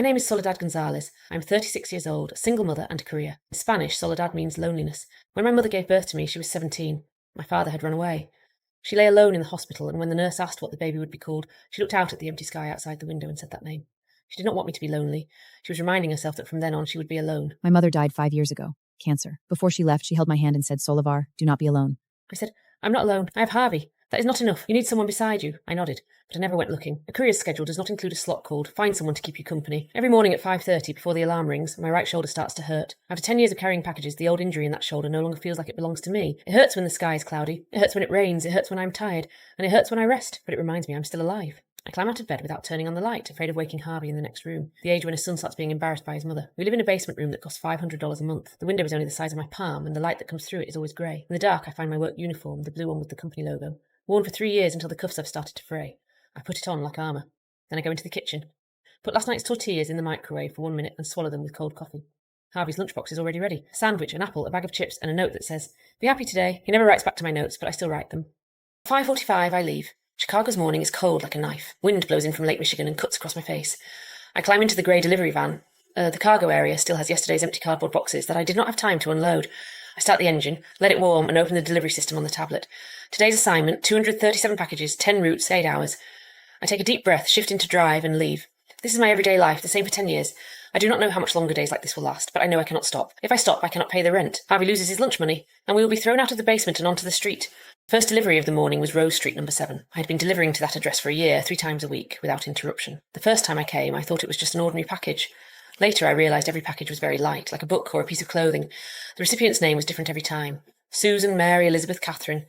My name is Soledad Gonzalez. I'm 36 years old, a single mother and a career. In Spanish, Soledad means loneliness. When my mother gave birth to me, she was 17. My father had run away. She lay alone in the hospital, and when the nurse asked what the baby would be called, she looked out at the empty sky outside the window and said that name. She did not want me to be lonely. She was reminding herself that from then on she would be alone. My mother died 5 years ago. Cancer. Before she left, she held my hand and said, Solivar, do not be alone. I said, I'm not alone. I have Harvey. That is not enough. You need someone beside you. I nodded, but I never went looking. A courier's schedule does not include a slot called find someone to keep you company. Every morning at 5:30 before the alarm rings, my right shoulder starts to hurt. After 10 years of carrying packages, the old injury in that shoulder no longer feels like it belongs to me. It hurts when the sky is cloudy. It hurts when it rains. It hurts when I'm tired. And it hurts when I rest, but it reminds me I'm still alive. I climb out of bed without turning on the light, afraid of waking Harvey in the next room, the age when his son starts being embarrassed by his mother. We live in a basement room that costs $500 a month. The window is only the size of my palm, and the light that comes through it is always grey. In the dark, I find my work uniform, the blue one with the company logo. Worn for 3 years until the cuffs have started to fray. I put it on like armour. Then I go into the kitchen. Put last night's tortillas in the microwave for 1 minute and swallow them with cold coffee. Harvey's lunchbox is already ready. A sandwich, an apple, a bag of chips, and a note that says, "Be happy today." He never writes back to my notes, but I still write them. 5:45, I leave. Chicago's morning is cold like a knife. Wind blows in from Lake Michigan and cuts across my face. I climb into the grey delivery van. The cargo area still has yesterday's empty cardboard boxes that I did not have time to unload. I start the engine, let it warm, and open the delivery system on the tablet. Today's assignment, 237 packages, 10 routes, 8 hours. I take a deep breath, shift into drive, and leave. This is my everyday life, the same for 10 years. I do not know how much longer days like this will last, but I know I cannot stop. If I stop, I cannot pay the rent. Harvey loses his lunch money, and we will be thrown out of the basement and onto the street. First delivery of the morning was Rose Street number 7. I had been delivering to that address for a year, 3 times a week, without interruption. The first time I came, I thought it was just an ordinary package. Later, I realised every package was very light, like a book or a piece of clothing. The recipient's name was different every time. Susan, Mary, Elizabeth, Catherine.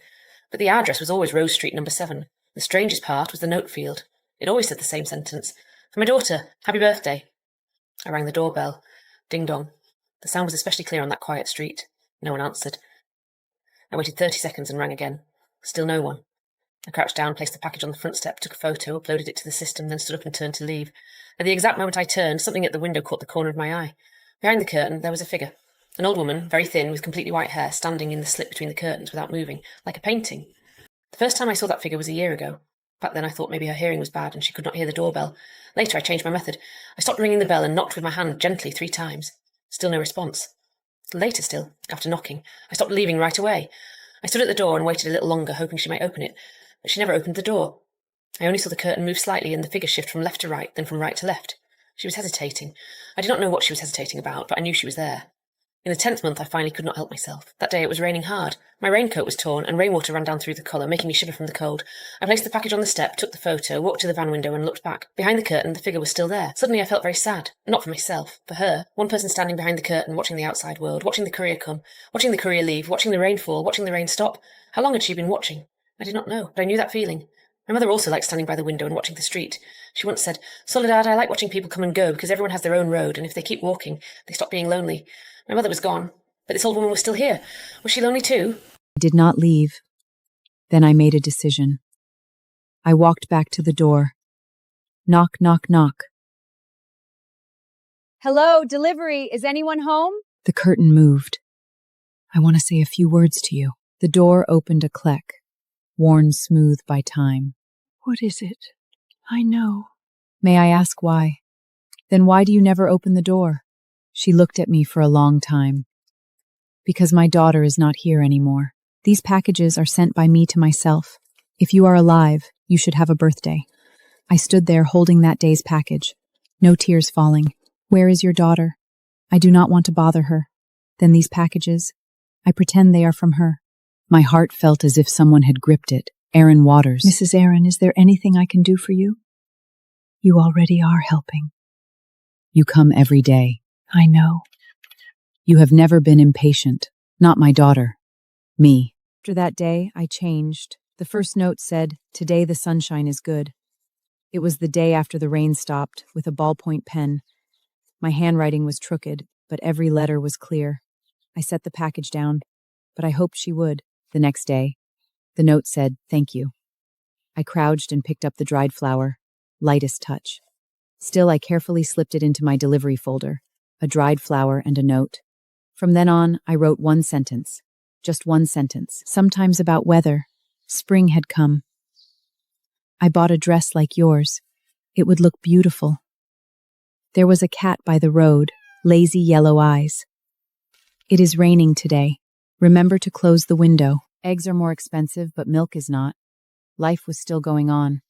But the address was always Rose Street number 7. The strangest part was the note field. It always said the same sentence. For my daughter, happy birthday. I rang the doorbell. Ding dong. The sound was especially clear on that quiet street. No one answered. I waited 30 seconds and rang again. Still no one. I crouched down, placed the package on the front step, took a photo, uploaded it to the system, then stood up and turned to leave. At the exact moment I turned, something at the window caught the corner of my eye. Behind the curtain, there was a figure. An old woman, very thin, with completely white hair, standing in the slit between the curtains without moving, like a painting. The first time I saw that figure was a year ago. Back then I thought maybe her hearing was bad and she could not hear the doorbell. Later I changed my method. I stopped ringing the bell and knocked with my hand gently 3 times. Still no response. Later still, after knocking, I stopped leaving right away. I stood at the door and waited a little longer, hoping she might open it, but she never opened the door. I only saw the curtain move slightly and the figure shift from left to right, then from right to left. She was hesitating. I did not know what she was hesitating about, but I knew she was there. In the 10th month, I finally could not help myself. That day it was raining hard. My raincoat was torn, and rainwater ran down through the collar, making me shiver from the cold. I placed the package on the step, took the photo, walked to the van window, and looked back. Behind the curtain, the figure was still there. Suddenly I felt very sad. Not for myself, for her. One person standing behind the curtain, watching the outside world, watching the courier come, watching the courier leave, watching the rain fall, watching the rain stop. How long had she been watching? I did not know, but I knew that feeling. My mother also liked standing by the window and watching the street. She once said, "Soledad, I like watching people come and go because everyone has their own road, and if they keep walking, they stop being lonely." My mother was gone, but this old woman was still here. Was she lonely too? I did not leave. Then I made a decision. I walked back to the door. Knock, knock, knock. Hello, delivery. Is anyone home? The curtain moved. I want to say a few words to you. The door opened a click, worn smooth by time. What is it? I know. May I ask why? Then why do you never open the door? She looked at me for a long time. Because my daughter is not here anymore. These packages are sent by me to myself. If you are alive, you should have a birthday. I stood there holding that day's package. No tears falling. Where is your daughter? I do not want to bother her. Then these packages. I pretend they are from her. My heart felt as if someone had gripped it. Aaron Waters. Mrs. Aaron, is there anything I can do for you? You already are helping. You come every day. I know. You have never been impatient. Not my daughter. Me. After that day, I changed. The first note said, "Today the sunshine is good." It was the day after the rain stopped, with a ballpoint pen. My handwriting was crooked, but every letter was clear. I set the package down, but I hoped she would. The next day, the note said, "Thank you." I crouched and picked up the dried flower. Lightest touch. Still, I carefully slipped it into my delivery folder. A dried flower and a note. From then on, I wrote one sentence. Just one sentence. Sometimes about weather. Spring had come. I bought a dress like yours. It would look beautiful. There was a cat by the road, lazy yellow eyes. It is raining today. Remember to close the window. Eggs are more expensive, but milk is not. Life was still going on.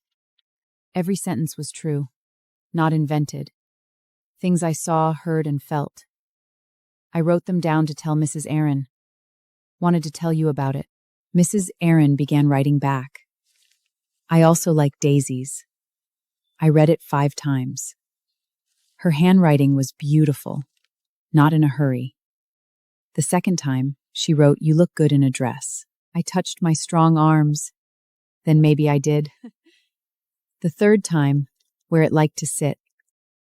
Every sentence was true, not invented. Things I saw, heard, and felt. I wrote them down to tell Mrs. Aaron. Wanted to tell you about it. Mrs. Aaron began writing back. I also like daisies. I read it 5 times. Her handwriting was beautiful, not in a hurry. The second time, she wrote, "You look good in a dress." I touched my strong arms. Then maybe I did. The third time, where it liked to sit.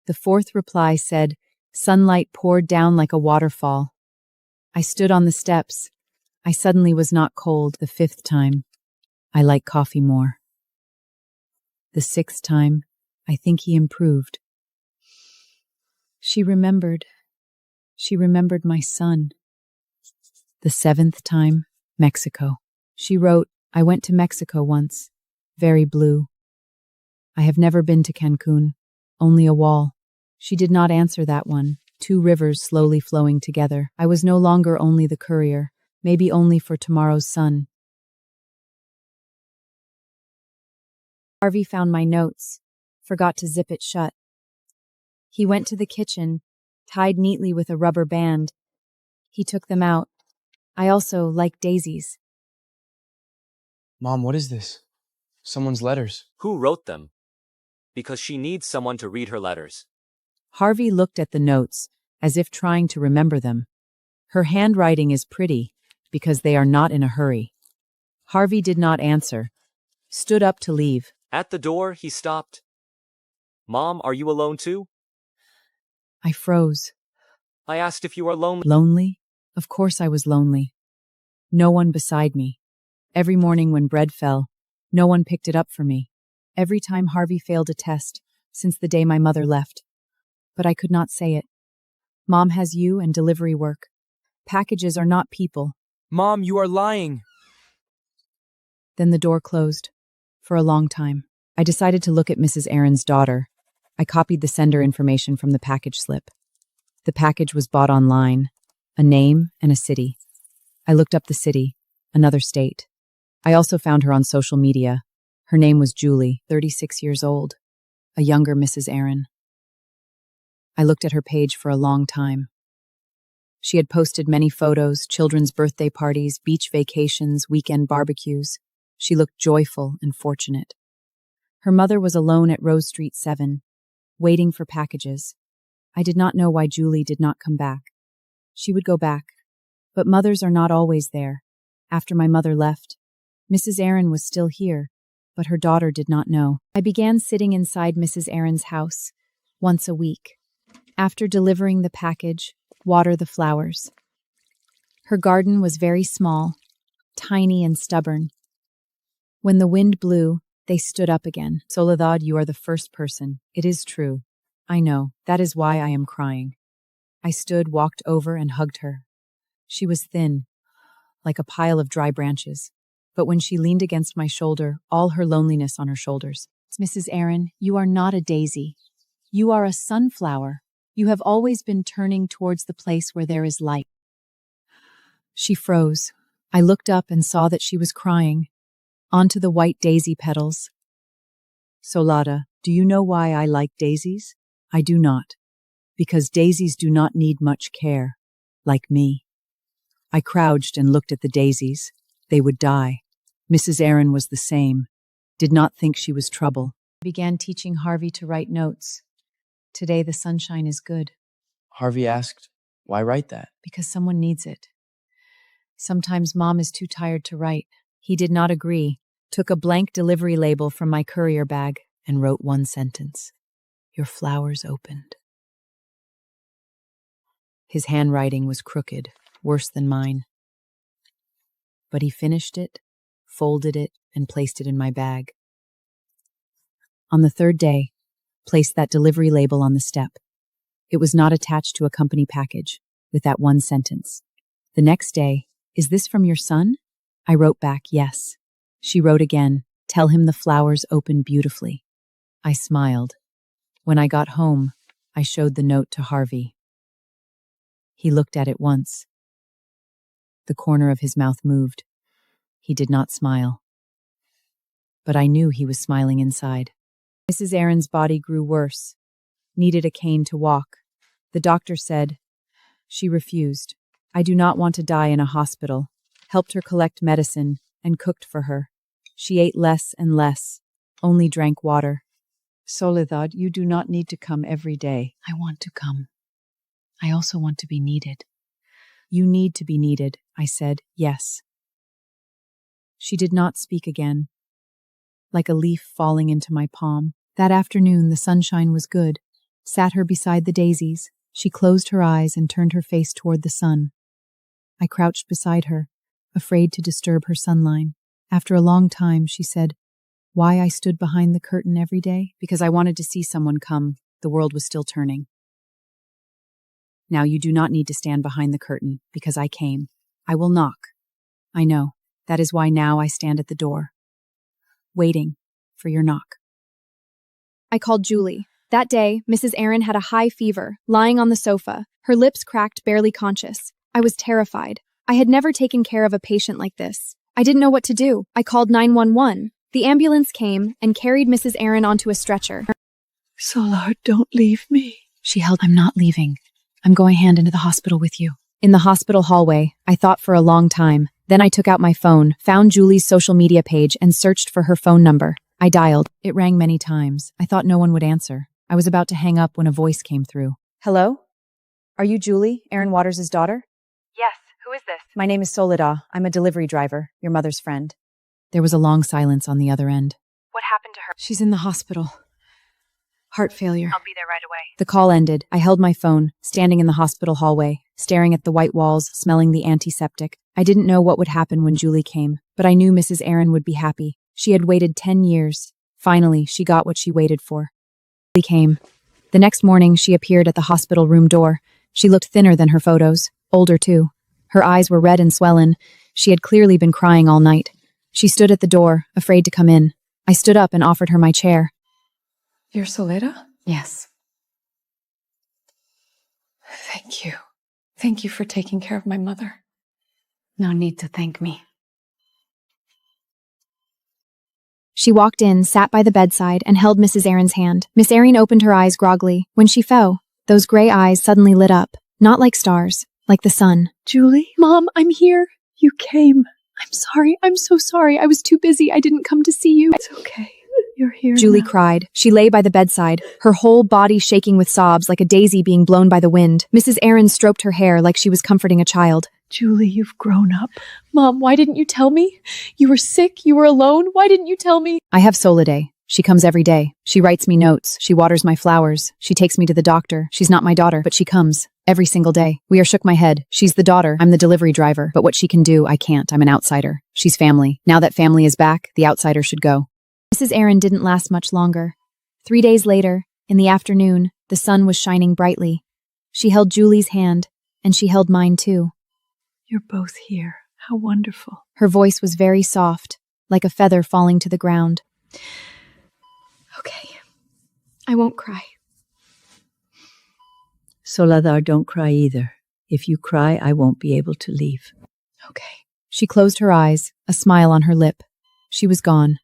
The fourth reply said, "Sunlight poured down like a waterfall." I stood on the steps. I suddenly was not cold. The fifth time, I like coffee more. The sixth time, I think he improved. She remembered. She remembered my son. The seventh time, Mexico. She wrote, "I went to Mexico once. Very blue. I have never been to Cancun. Only a wall." She did not answer that one. 2 rivers slowly flowing together. I was no longer only the courier, maybe only for tomorrow's sun. Harvey found my notes, forgot to zip it shut. He went to the kitchen, tied neatly with a rubber band. He took them out. I also like daisies. Mom, what is this? Someone's letters. Who wrote them? Because she needs someone to read her letters. Harvey looked at the notes, as if trying to remember them. Her handwriting is pretty, because they are not in a hurry. Harvey did not answer, stood up to leave. At the door, he stopped. "Mom, are you alone too?" I froze. I asked if you are lonely. Lonely? Of course I was lonely. No one beside me. Every morning when bread fell, no one picked it up for me. Every time Harvey failed a test, since the day my mother left. But I could not say it. Mom has you and delivery work. Packages are not people. Mom, you are lying. Then the door closed. For a long time. I decided to look at Mrs. Aaron's daughter. I copied the sender information from the package slip. The package was bought online, a name and a city. I looked up the city, another state. I also found her on social media. Her name was Julie, 36 years old, a younger Mrs. Aaron. I looked at her page for a long time. She had posted many photos, children's birthday parties, beach vacations, weekend barbecues. She looked joyful and fortunate. Her mother was alone at Rose Street 7, waiting for packages. I did not know why Julie did not come back. She would go back, but mothers are not always there. After my mother left, Mrs. Aaron was still here, but her daughter did not know. I began sitting inside Mrs. Aaron's house, once a week. After delivering the package, water the flowers. Her garden was very small, tiny and stubborn. When the wind blew, they stood up again. Soledad, you are the first person. It is true. I know. That is why I am crying. I stood, walked over, and hugged her. She was thin, like a pile of dry branches. But when she leaned against my shoulder, all her loneliness on her shoulders. Mrs. Aaron, you are not a daisy. You are a sunflower. You have always been turning towards the place where there is light. She froze. I looked up and saw that she was crying. Onto the white daisy petals. Solada, do you know why I like daisies? I do not. Because daisies do not need much care, like me. I crouched and looked at the daisies. They would die. Mrs. Aaron was the same. Did not think she was trouble. I began teaching Harvey to write notes. Today the sunshine is good. Harvey asked, why write that? Because someone needs it. Sometimes Mom is too tired to write. He did not agree, took a blank delivery label from my courier bag, and wrote one sentence. Your flowers opened. His handwriting was crooked, worse than mine. But he finished it, folded it, and placed it in my bag. On the third day, placed that delivery label on the step. It was not attached to a company package, with that one sentence. The next day, is this from your son? I wrote back, yes. She wrote again, tell him the flowers open beautifully. I smiled. When I got home, I showed the note to Harvey. He looked at it once. The corner of his mouth moved. He did not smile. But I knew he was smiling inside. Mrs. Aaron's body grew worse, needed a cane to walk. The doctor said she refused. I do not want to die in a hospital. Helped her collect medicine and cooked for her. She ate less and less, only drank water. Soledad, you do not need to come every day. I want to come. I also want to be needed. You need to be needed, I said, yes. She did not speak again. Like a leaf falling into my palm. That afternoon the sunshine was good. Sat her beside the daisies. She closed her eyes and turned her face toward the sun. I crouched beside her, afraid to disturb her sunline. After a long time, she said, why I stood behind the curtain every day? Because I wanted to see someone come. The world was still turning. Now you do not need to stand behind the curtain, because I came. I will knock. I know. That is why now I stand at the door, waiting for your knock. I called Julie. That day, Mrs. Aaron had a high fever, lying on the sofa, her lips cracked, barely conscious. I was terrified. I had never taken care of a patient like this. I didn't know what to do. I called 911. The ambulance came and carried Mrs. Aaron onto a stretcher. Soledad, don't leave me. She held, I'm not leaving. I'm going hand into the hospital with you. In the hospital hallway, I thought for a long time. Then I took out my phone, found Julie's social media page, and searched for her phone number. I dialed. It rang many times. I thought no one would answer. I was about to hang up when a voice came through. Hello? Are you Julie, Aaron Waters' daughter? Yes, who is this? My name is Soledad. I'm a delivery driver, your mother's friend. There was a long silence on the other end. What happened to her? She's in the hospital. Heart failure. I'll be there right away. The call ended. I held my phone, standing in the hospital hallway, staring at the white walls, smelling the antiseptic. I didn't know what would happen when Julie came, but I knew Mrs. Aaron would be happy. She had waited 10 years. Finally, she got what she waited for. Julie came. The next morning, she appeared at the hospital room door. She looked thinner than her photos, older too. Her eyes were red and swollen. She had clearly been crying all night. She stood at the door, afraid to come in. I stood up and offered her my chair. You're Soledad? Yes. Thank you. Thank you for taking care of my mother. No need to thank me. She walked in, sat by the bedside, and held Mrs. Aaron's hand. Miss Aaron opened her eyes groggily. When she fell, those gray eyes suddenly lit up. Not like stars, like the sun. Julie? Mom, I'm here. You came. I'm sorry. I'm so sorry. I was too busy. I didn't come to see you. It's okay. You're here Julie now. cried. She lay by the bedside, her whole body shaking with sobs like a daisy being blown by the wind. Mrs. Aaron stroked her hair like she was comforting a child. Julie, you've grown up. Mom, why didn't you tell me? You were sick. You were alone. Why didn't you tell me? I have Soledad. She comes every day. She writes me notes. She waters my flowers. She takes me to the doctor. She's not my daughter, but she comes. Every single day. We are shook my head. She's the daughter. I'm the delivery driver. But what she can do, I can't. I'm an outsider. She's family. Now that family is back, the outsider should go. Mrs. Aaron didn't last much longer. 3 days later, in the afternoon, the sun was shining brightly. She held Julie's hand, and she held mine too. You're both here. How wonderful. Her voice was very soft, like a feather falling to the ground. Okay, I won't cry. Soledad, don't cry either. If you cry, I won't be able to leave. Okay. She closed her eyes, a smile on her lip. She was gone.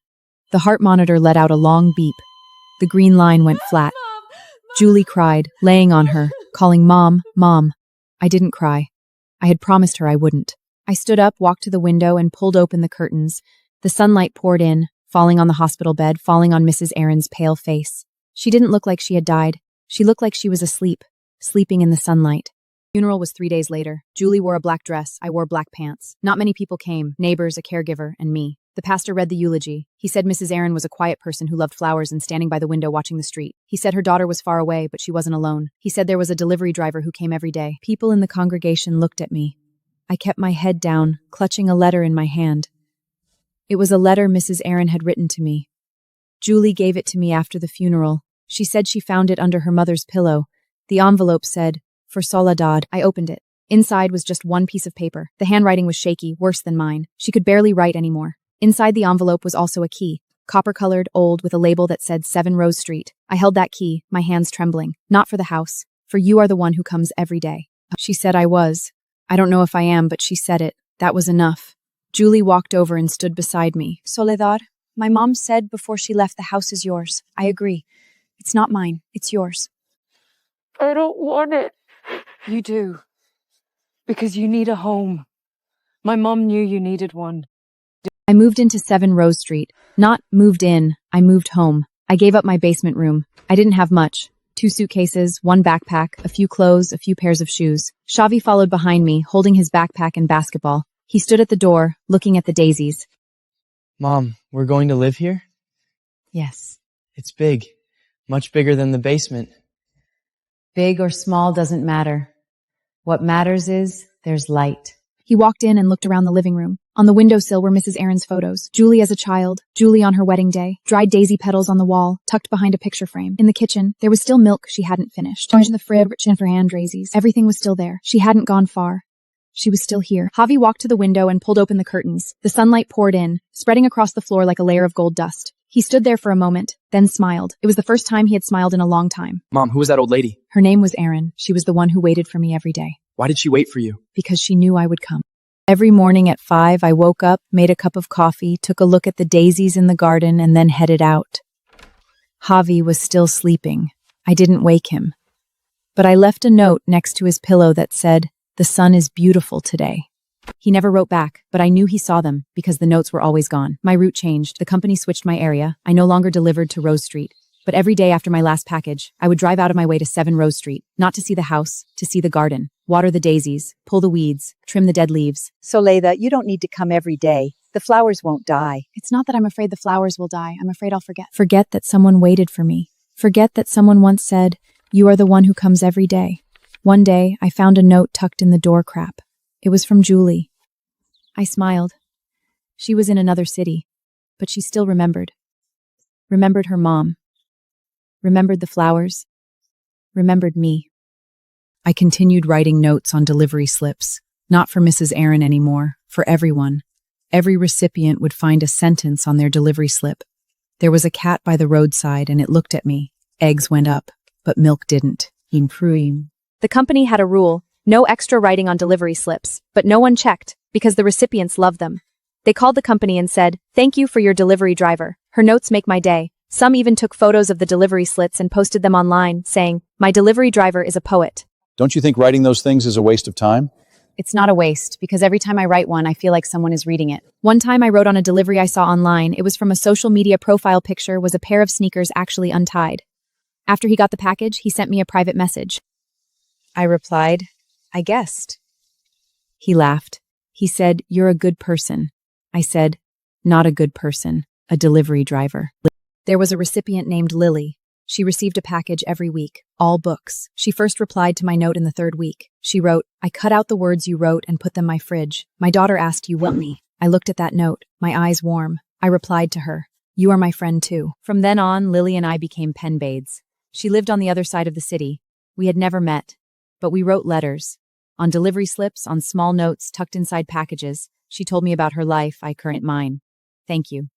The heart monitor let out a long beep. The green line went flat. Julie cried, laying on her, calling Mom, Mom. I didn't cry. I had promised her I wouldn't. I stood up, walked to the window, and pulled open the curtains. The sunlight poured in, falling on the hospital bed, falling on Mrs. Aaron's pale face. She didn't look like she had died. She looked like she was asleep, sleeping in the sunlight. The funeral was 3 days later. Julie wore a black dress. I wore black pants. Not many people came, neighbors, a caregiver, and me. The pastor read the eulogy. He said Mrs. Aaron was a quiet person who loved flowers and standing by the window watching the street. He said her daughter was far away, but she wasn't alone. He said there was a delivery driver who came every day. People in the congregation looked at me. I kept my head down, clutching a letter in my hand. It was a letter Mrs. Aaron had written to me. Julie gave it to me after the funeral. She said she found it under her mother's pillow. The envelope said, "For Soledad." I opened it. Inside was just one piece of paper. The handwriting was shaky, worse than mine. She could barely write anymore. Inside the envelope was also a key. copper-colored, old, with a label that said 7 Rose Street. I held that key, my hands trembling. Not for the house, for you are the one who comes every day. She said I was. I don't know if I am, but she said it. That was enough. Julie walked over and stood beside me. Soledad, my mom said before she left the house is yours. I agree. It's not mine. It's yours. I don't want it. You do. Because you need a home. My mom knew you needed one. I moved into 7 Rose Street. Not moved in, I moved home. I gave up my basement room. I didn't have much. 2 suitcases, 1 backpack, a few clothes, a few pairs of shoes. Xavi followed behind me, holding his backpack and basketball. He stood at the door, looking at the daisies. Mom, we're going to live here? Yes. It's big. Much bigger than the basement. Big or small doesn't matter. What matters is there's light. He walked in and looked around the living room. On the windowsill were Mrs. Aaron's photos. Julie as a child, Julie on her wedding day, dried daisy petals on the wall, tucked behind a picture frame. In the kitchen, there was still milk she hadn't finished. In the fridge and for hand daisies. Everything was still there. She hadn't gone far. She was still here. Javi walked to the window and pulled open the curtains. The sunlight poured in, spreading across the floor like a layer of gold dust. He stood there for a moment, then smiled. It was the first time he had smiled in a long time. Mom, who was that old lady? Her name was Erin. She was the one who waited for me every day. Why did she wait for you? Because she knew I would come. Every morning at 5, I woke up, made a cup of coffee, took a look at the daisies in the garden, and then headed out. Javi was still sleeping. I didn't wake him. But I left a note next to his pillow that said, "The sun is beautiful today." He never wrote back, but I knew he saw them because the notes were always gone. My route changed. The company switched my area. I no longer delivered to Rose Street. But every day after my last package, I would drive out of my way to 7 Rose Street, not to see the house, to see the garden, water the daisies, pull the weeds, trim the dead leaves. Soledad, you don't need to come every day. The flowers won't die. It's not that I'm afraid the flowers will die. I'm afraid I'll forget. Forget that someone waited for me. Forget that someone once said, "You are the one who comes every day." One day, I found a note tucked in the door crap. It was from Julie. I smiled. She was in another city, but she still remembered. Remembered her mom. Remembered the flowers. Remembered me. I continued writing notes on delivery slips, not for Mrs. Aaron anymore, for everyone. Every recipient would find a sentence on their delivery slip. There was a cat by the roadside and it looked at me. Eggs went up, but milk didn't. Impruim. The company had a rule, no extra writing on delivery slips, but no one checked because the recipients loved them. They called the company and said, "Thank you for your delivery driver. Her notes make my day." Some even took photos of the delivery slits and posted them online, saying, "My delivery driver is a poet." Don't you think writing those things is a waste of time? It's not a waste, because every time I write one, I feel like someone is reading it. One time I wrote on a delivery I saw online. It was from a social media profile picture was a pair of sneakers actually untied. After he got the package, he sent me a private message. I replied, "I guessed." He laughed. He said, "You're a good person." I said, "Not a good person, a delivery driver." There was a recipient named Lily. She received a package every week, all books. She first replied to my note in the 3rd week. She wrote, "I cut out the words you wrote and put them in my fridge. My daughter asked you want me." I looked at that note, my eyes warm. I replied to her, "You are my friend too." From then on, Lily and I became pen babes. She lived on the other side of the city. We had never met, but we wrote letters. On delivery slips, on small notes tucked inside packages, she told me about her life, I current mine. "Thank you."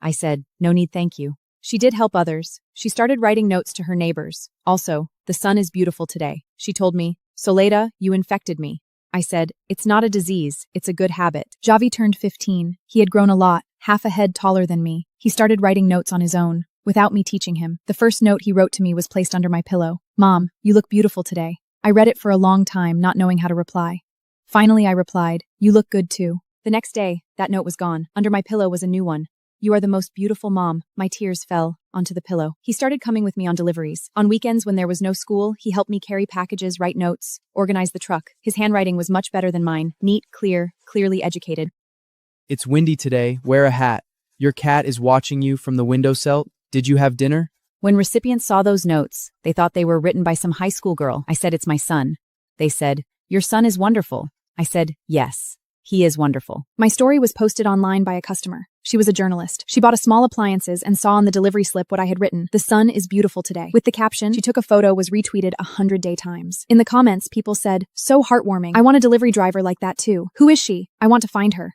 I said, "No need thank you." She did help others. She started writing notes to her neighbors. Also, "The sun is beautiful today." She told me, "Soledad, you infected me." I said, "It's not a disease, it's a good habit." Javi turned 15. He had grown a lot, half a head taller than me. He started writing notes on his own, without me teaching him. The first note he wrote to me was placed under my pillow. "Mom, you look beautiful today." I read it for a long time, not knowing how to reply. Finally, I replied, "You look good too." The next day, that note was gone. Under my pillow was a new one. "You are the most beautiful mom." My tears fell onto the pillow. He started coming with me on deliveries. On weekends when there was no school, he helped me carry packages, write notes, organize the truck. His handwriting was much better than mine. Neat, clear, clearly educated. It's windy today. Wear a hat. Your cat is watching you from the windowsill. Did you have dinner? When recipients saw those notes, they thought they were written by some high school girl. I said, "It's my son." They said, "Your son is wonderful." I said, "Yes, he is wonderful." My story was posted online by a customer. She was a journalist. She bought a small appliances and saw on the delivery slip what I had written. "The sun is beautiful today." With the caption, she took a photo, was retweeted 100 times. In the comments, people said, "So heartwarming. I want a delivery driver like that too. Who is she? I want to find her."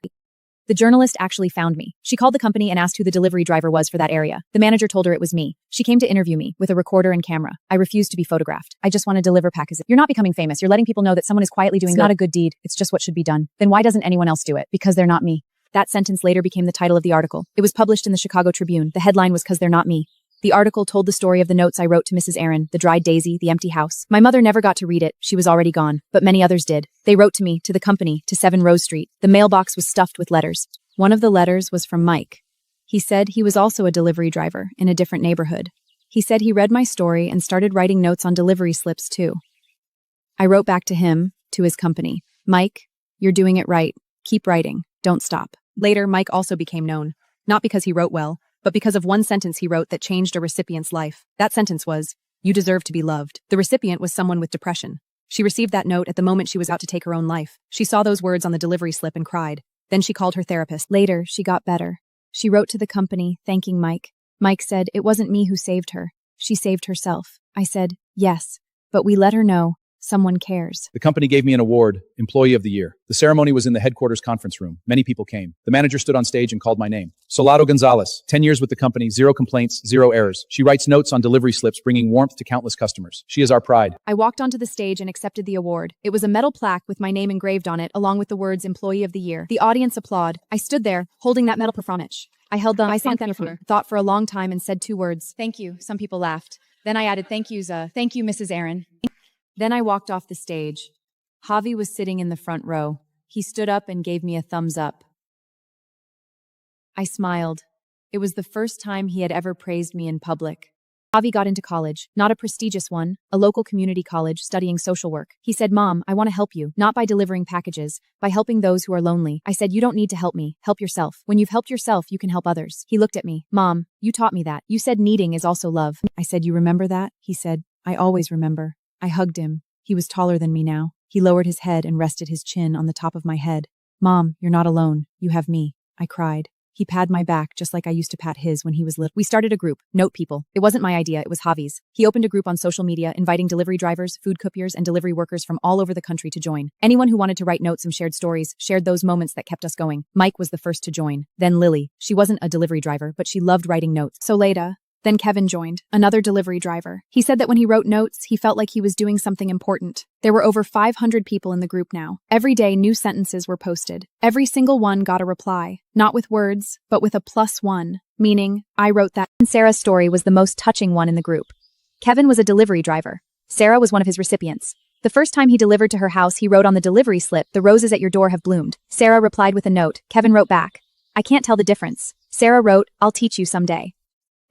The journalist actually found me. She called the company and asked who the delivery driver was for that area. The manager told her it was me. She came to interview me with a recorder and camera. I refused to be photographed. I just want to deliver packages. You're not becoming famous. You're letting people know that someone is quietly doing. It's not a good deed. It's just what should be done. Then why doesn't anyone else do it? Because they're not me. That sentence later became the title of the article. It was published in the Chicago Tribune. The headline was "'Cause they're not me." The article told the story of the notes I wrote to Mrs. Aaron, the dried daisy, the empty house. My mother never got to read it. She was already gone. But many others did. They wrote to me, to the company, to 7 Rose Street. The mailbox was stuffed with letters. One of the letters was from Mike. He said he was also a delivery driver in a different neighborhood. He said he read my story and started writing notes on delivery slips too. I wrote back to him, to his company. "Mike, you're doing it right. Keep writing. Don't stop." Later, Mike also became known. Not because he wrote well, but because of one sentence he wrote that changed a recipient's life. That sentence was, "You deserve to be loved." The recipient was someone with depression. She received that note at the moment she was out to take her own life. She saw those words on the delivery slip and cried. Then she called her therapist. Later, she got better. She wrote to the company, thanking Mike. Mike said, "It wasn't me who saved her. She saved herself." I said, "Yes, but we let her know someone cares." The company gave me an award, Employee of the Year. The ceremony was in the headquarters conference room. Many people came. The manager stood on stage and called my name. Solado Gonzalez, 10 years with the company, 0 complaints, 0 errors. She writes notes on delivery slips, bringing warmth to countless customers. She is our pride. I walked onto the stage and accepted the award. It was a metal plaque with my name engraved on it, along with the words Employee of the Year. The audience applauded. I stood there, holding that metal performance. I held them. I thanked them for thought for a long time and said 2 words. "Thank you." Some people laughed. Then I added, "Thank you, Mrs. Aaron." Then I walked off the stage. Javi was sitting in the front row. He stood up and gave me a thumbs up. I smiled. It was the first time he had ever praised me in public. Javi got into college, not a prestigious one, a local community college studying social work. He said, "Mom, I want to help you, not by delivering packages, by helping those who are lonely." I said, "You don't need to help me. Help yourself. When you've helped yourself, you can help others." He looked at me. "Mom, you taught me that. You said needing is also love." I said, "You remember that?" He said, "I always remember." I hugged him. He was taller than me now. He lowered his head and rested his chin on the top of my head. "Mom, you're not alone. You have me." I cried. He patted my back just like I used to pat his when he was little. We started a group, Note People. It wasn't my idea, it was Javi's. He opened a group on social media, inviting delivery drivers, food couriers, and delivery workers from all over the country to join. Anyone who wanted to write notes and shared stories, shared those moments that kept us going. Mike was the first to join. Then Lily. She wasn't a delivery driver, but she loved writing notes. So later, then Kevin joined, another delivery driver. He said that when he wrote notes, he felt like he was doing something important. There were over 500 people in the group now. Every day, new sentences were posted. Every single one got a reply, not with words, but with a +1, meaning, I wrote that. Sarah's story was the most touching one in the group. Kevin was a delivery driver. Sarah was one of his recipients. The first time he delivered to her house, he wrote on the delivery slip, "The roses at your door have bloomed." Sarah replied with a note. Kevin wrote back, "I can't tell the difference." Sarah wrote, "I'll teach you someday."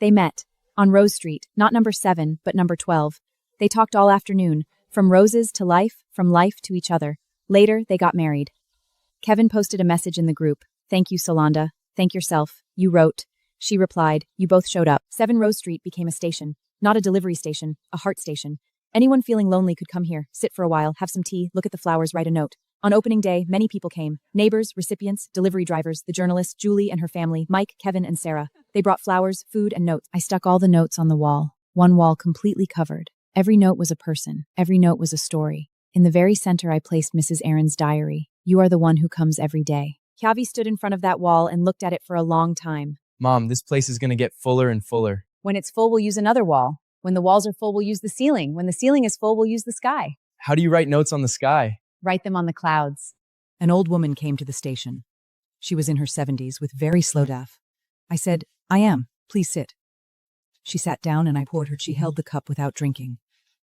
They met on Rose Street, not number 7, but number 12. They talked all afternoon, from roses to life, from life to each other. Later, they got married. Kevin posted a message in the group. "Thank you, Solanda. Thank yourself." You wrote. She replied, "You both showed up." 7 Rose Street became a station, not a delivery station, a heart station. Anyone feeling lonely could come here, sit for a while, have some tea, look at the flowers, write a note. On opening day, many people came. Neighbors, recipients, delivery drivers, the journalist, Julie and her family, Mike, Kevin, and Sarah. They brought flowers, food, and notes. I stuck all the notes on the wall, one wall completely covered. Every note was a person. Every note was a story. In the very center, I placed Mrs. Aaron's diary. "You are the one who comes every day." Javi stood in front of that wall and looked at it for a long time. Mom, this place is going to get fuller and fuller. When it's full, we'll use another wall. When the walls are full, we'll use the ceiling. When the ceiling is full, we'll use the sky. How do you write notes on the sky? Write them on the clouds. An old woman came to the station. She was in her 70s with very slow laugh. I said, "I am. Please sit." She sat down and I poured her. She held the cup without drinking.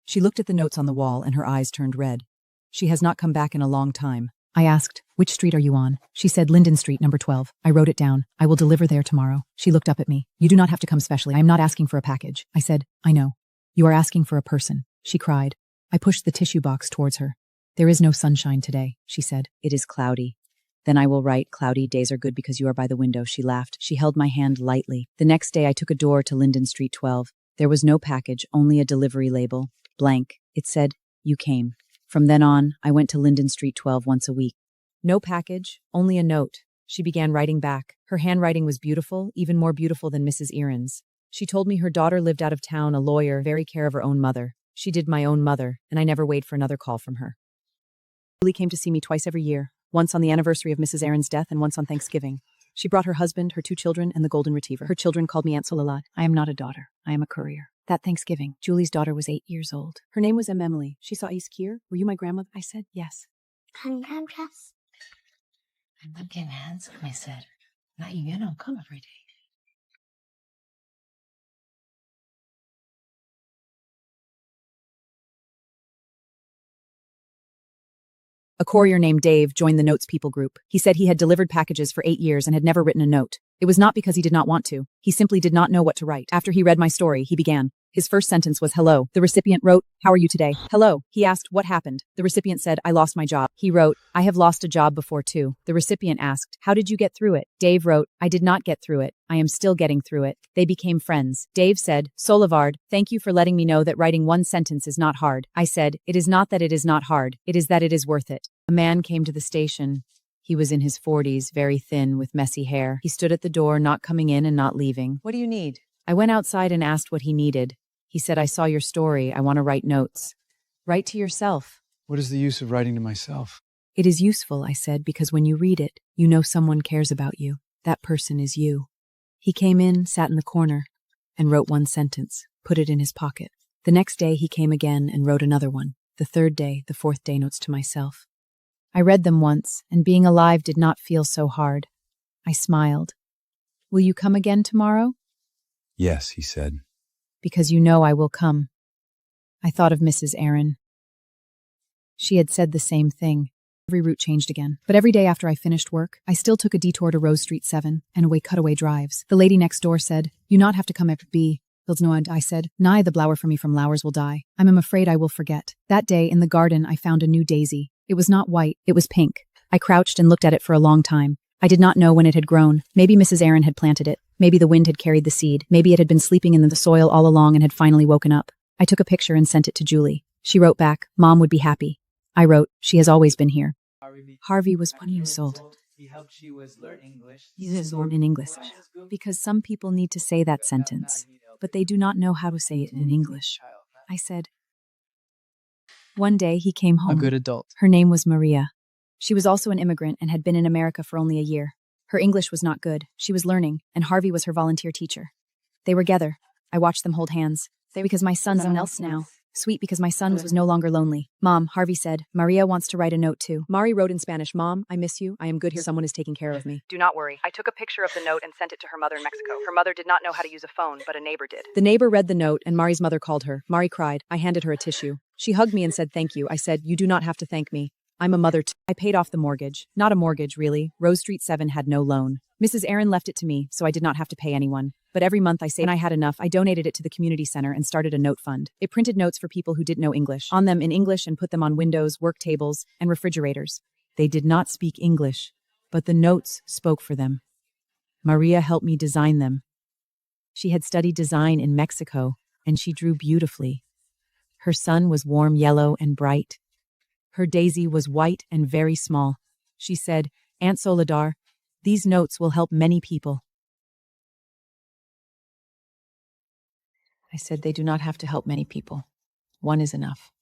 She looked at the notes on the wall and her eyes turned red. She has not come back in a long time. I asked, "Which street are you on?" She said, "Linden Street, number 12. I wrote it down. I will deliver there tomorrow." She looked up at me. "You do not have to come specially. I am not asking for a package." I said, "I know. You are asking for a person." She cried. I pushed the tissue box towards her. "There is no sunshine today," she said. "It is cloudy." "Then I will write, 'Cloudy days are good because you are by the window.'" She laughed. She held my hand lightly. The next day I took a door to Linden Street 12. There was no package, only a delivery label. Blank. It said, "You came." From then on, I went to Linden Street 12 once a week. No package, only a note. She began writing back. Her handwriting was beautiful, even more beautiful than Mrs. Aaron's. She told me her daughter lived out of town, a lawyer, very care of her own mother. She did my own mother, and I never wait for another call from her. Julie came to see me twice every year. once on the anniversary of Mrs. Aaron's death and once on Thanksgiving. She brought her husband, her 2 children, and the golden retriever. Her children called me Aunt Soledad. I am not a daughter. I am a courier. That Thanksgiving, Julie's daughter was 8 years old. Her name was Emily. She saw East Kier. Were you my grandmother? I said, yes. I'm not getting handsome, I said. Now you don't come every day. A courier named Dave joined the Notes People group. He said he had delivered packages for 8 years and had never written a note. It was not because he did not want to. He simply did not know what to write. After he read my story, he began. His first sentence was, hello. The recipient wrote, how are you today? Hello. He asked, what happened? The recipient said, I lost my job. He wrote, I have lost a job before too. The recipient asked, how did you get through it? Dave wrote, I did not get through it. I am still getting through it. They became friends. Dave said, Soulevard, thank you for letting me know that writing one sentence is not hard. I said, it is not that it is not hard. It is that it is worth it. A man came to the station. He was in his 40s, very thin, with messy hair. He stood at the door, not coming in and not leaving. What do you need? I went outside and asked what he needed. He said, I saw your story. I want to write notes. Write to yourself. What is the use of writing to myself? It is useful, I said, because when you read it, you know someone cares about you. That person is you. He came in, sat in the corner, and wrote one sentence, put it in his pocket. The next day he came again and wrote another one. The third day, the fourth day, notes to myself. I read them once, and being alive did not feel so hard. I smiled. Will you come again tomorrow? Yes, he said. Because you know I will come. I thought of Mrs. Aaron. She had said the same thing. Every route changed again. But every day after I finished work, I still took a detour to Rose Street 7 and away cutaway drives. The lady next door said, you not have to come after B. I said, nigh the blower for me from Lowers will die. I'm afraid I will forget. That day in the garden I found a new daisy. It was not white, it was pink. I crouched and looked at it for a long time. I did not know when it had grown. Maybe Mrs. Aaron had planted it. Maybe the wind had carried the seed. Maybe it had been sleeping in the soil all along and had finally woken up. I took a picture and sent it to Julie. She wrote back, Mom would be happy. I wrote, she has always been here. Harvey was 1 years old. He helped you learn English. He is learned in English. Because some people need to say that sentence, but they do not know how to say it in English. I said, one day he came home. A good adult. Her name was Maria. She was also an immigrant and had been in America for only a year. Her English was not good. She was learning, and Harvey was her volunteer teacher. They were together. I watched them hold hands. Because my son's someone else now. Sweet because my son was no longer lonely. Mom, Harvey said, Maria wants to write a note too. Mari wrote in Spanish, Mom, I miss you. I am good here. Someone is taking care of me. Do not worry. I took a picture of the note and sent it to her mother in Mexico. Her mother did not know how to use a phone, but a neighbor did. The neighbor read the note, and Mari's mother called her. Mari cried. I handed her a tissue. She hugged me and said thank you. I said, you do not have to thank me. I'm a mother too. I paid off the mortgage. Not a mortgage, really. Rose Street 7 had no loan. Mrs. Aaron left it to me, so I did not have to pay anyone. But every month I saved. When I had enough, I donated it to the community center and started a note fund. It printed notes for people who didn't know English, on them in English, and put them on windows, work tables, and refrigerators. They did not speak English, but the notes spoke for them. Maria helped me design them. She had studied design in Mexico, and she drew beautifully. Her sun was warm yellow and bright. Her daisy was white and very small. She said, Aunt Soledad, these notes will help many people. I said, they do not have to help many people. One is enough.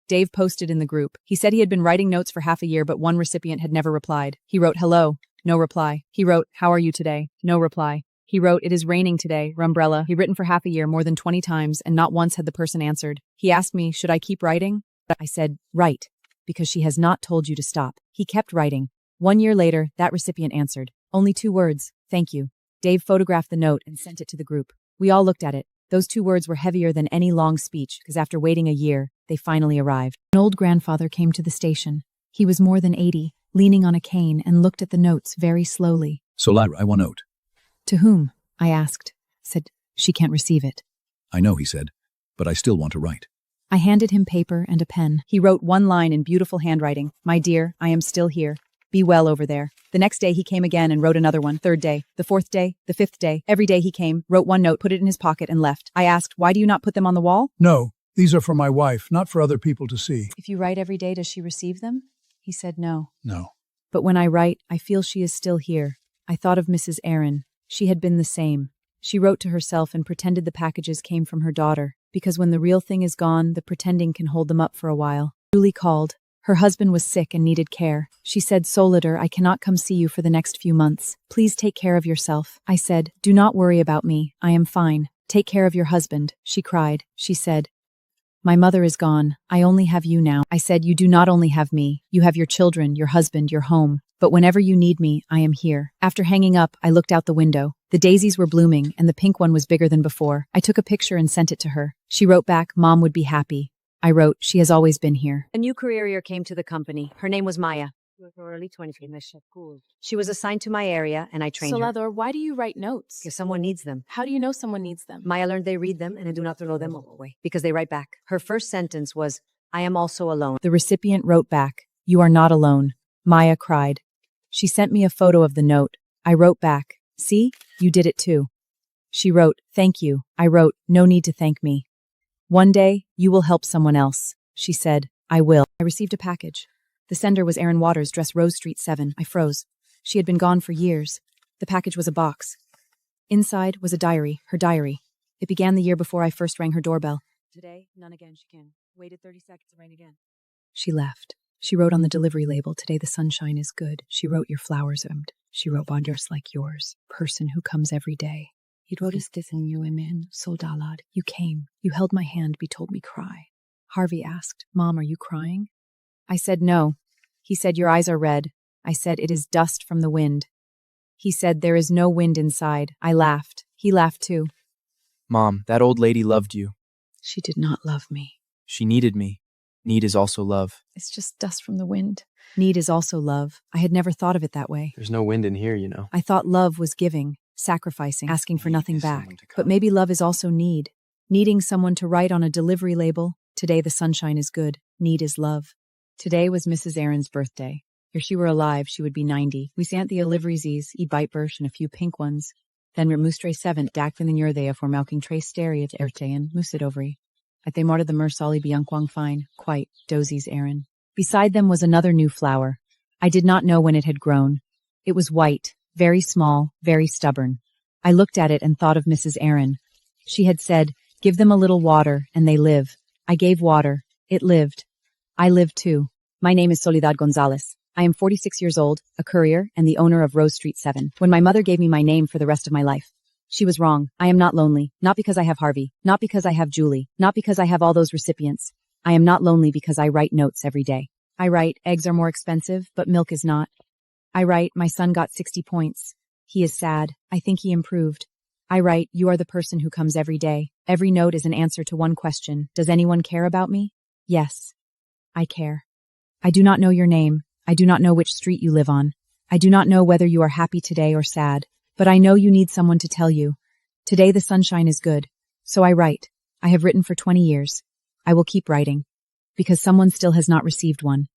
Dave posted in the group. He said he had been writing notes for half a year, but one recipient had never replied. He wrote, hello, no reply. He wrote, how are you today? No reply. He wrote, it is raining today, umbrella. He'd written for half a year, more than 20 times, and not once had the person answered. He asked me, should I keep writing? I said, write, because she has not told you to stop. He kept writing. 1 year later, that recipient answered. Only 2 words, thank you. Dave photographed the note and sent it to the group. We all looked at it. Those 2 words were heavier than any long speech, because after waiting a year, they finally arrived. An old grandfather came to the station. He was more than 80, leaning on a cane, and looked at the notes very slowly. Solar, I want a note. To whom? I asked. Said, she can't receive it. I know, he said, but I still want to write. I handed him paper and a pen. He wrote one line in beautiful handwriting. My dear, I am still here. Be well over there. The next day he came again and wrote another one. 3rd day, the 4th day, the 5th day. Every day he came, wrote one note, put it in his pocket, and left. I asked, why do you not put them on the wall? No, these are for my wife, not for other people to see. If you write every day, does she receive them? He said no. No. But when I write, I feel she is still here. I thought of Mrs. Aaron. She had been the same. She wrote to herself and pretended the packages came from her daughter, because when the real thing is gone, the pretending can hold them up for a while. Julie called. Her husband was sick and needed care. She said, Solidar, I cannot come see you for the next few months. Please take care of yourself. I said, do not worry about me. I am fine. Take care of your husband. She cried. She said, my mother is gone. I only have you now. I said, you do not only have me. You have your children, your husband, your home. But whenever you need me, I am here. After hanging up, I looked out the window. The daisies were blooming, and the pink one was bigger than before. I took a picture and sent it to her. She wrote back, Mom would be happy. I wrote, she has always been here. A new courier came to the company. Her name was Maya. She was assigned to my area, and I trained her. Solador, why do you write notes? Because someone needs them. How do you know someone needs them? Maya learned they read them and do not throw them away, because they write back. Her first sentence was, I am also alone. The recipient wrote back, you are not alone. Maya cried. She sent me a photo of the note. I wrote back, see, you did it too. She wrote, thank you. I wrote, no need to thank me. One day, you will help someone else. She said, I will. I received a package. The sender was Erin Waters, dress Rose Street 7. I froze. She had been gone for years. The package was a box. Inside was a diary, her diary. It began the year before I first rang her doorbell. Today, none again, she can. Waited 30 seconds to rain again. She left. She wrote on the delivery label, today the sunshine is good. She wrote your flowers emmed. She wrote bonders like yours, person who comes every day. He wrote is this in you, Emin, soldalad. You came. You held my hand, be told me cry. Harvey asked, Mom, are you crying? I said no. He said, your eyes are red. I said, it is dust from the wind. He said, there is no wind inside. I laughed. He laughed too. Mom, that old lady loved you. She did not love me. She needed me. Need is also love. It's just dust from the wind. Need is also love. I had never thought of it that way. There's no wind in here, you know. I thought love was giving, sacrificing, asking for nothing back. But maybe love is also need. Needing someone to write on a delivery label, today the sunshine is good. Need is love. Today was Mrs. Aaron's birthday. If she were alive, she would be 90. We sent the Olivrizis, e Bitebursch, and a few pink ones. Then Mustre 7, Dakvin and Yurdea for milking trace steri of Ertean, Musidovri. At they morted the Mersali Bianquang fine, quite, Dozie's Aaron. Beside them was another new flower. I did not know when it had grown. It was white, very small, very stubborn. I looked at it and thought of Mrs. Aaron. She had said, give them a little water, and they live. I gave water. It lived. I live too. My name is Soledad Gonzalez. I am 46 years old, a courier, and the owner of Rose Street 7. When my mother gave me my name for the rest of my life, she was wrong. I am not lonely, not because I have Harvey, not because I have Julie, not because I have all those recipients. I am not lonely because I write notes every day. I write, eggs are more expensive, but milk is not. I write, my son got 60 points. He is sad. I think he improved. I write, you are the person who comes every day. Every note is an answer to one question. Does anyone care about me? Yes. I care. I do not know your name. I do not know which street you live on. I do not know whether you are happy today or sad, but I know you need someone to tell you. Today the sunshine is good. So I write. I have written for 20 years. I will keep writing. Because someone still has not received one.